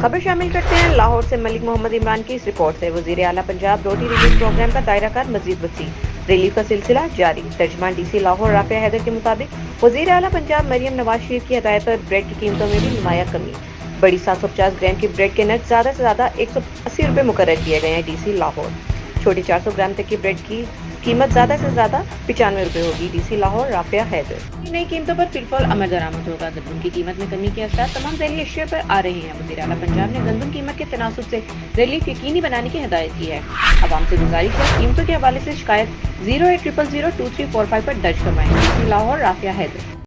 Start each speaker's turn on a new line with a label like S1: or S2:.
S1: خبر شامل کرتے ہیں لاہور سے ملک محمد عمران کی اس رپورٹ سے۔ وزیر اعلیٰ پنجاب روٹی ریلیف پروگرام کا دائرہ کار مزید وسیع، ریلیف کا سلسلہ جاری۔ ترجمان ڈی سی لاہور رافع حیدر کے مطابق وزیر اعلیٰ پنجاب مریم نواز شریف کی ہدایت پر بریڈ کی قیمتوں میں بھی نمایاں کمی۔ بڑی 750 گرام کی بریڈ کے نرخ زیادہ سے زیادہ 180 روپے مقرر کیے گئے ہیں۔ ڈی سی لاہور چھوٹی 400 گرام تک کی بریڈ کی قیمت زیادہ سے زیادہ 95 روپے ہوگی۔ ڈی سی لاہور رافع حیدر۔ نئی قیمتوں پر فی الفور عمل درآمد ہوگا۔ گندم کی قیمت میں کمی کے اثرات تمام ذیلی اشیاء پر آ رہے ہیں۔ وزیر اعلیٰ پنجاب نے گندم قیمت کے تناسب سے ریلیف یقینی بنانے کی ہدایت کی ہے۔ عوام سے گزارش ہے قیمتوں کے حوالے سے شکایت 080002345 پر درج کروائیں۔ ڈی سی لاہور رافع حیدر۔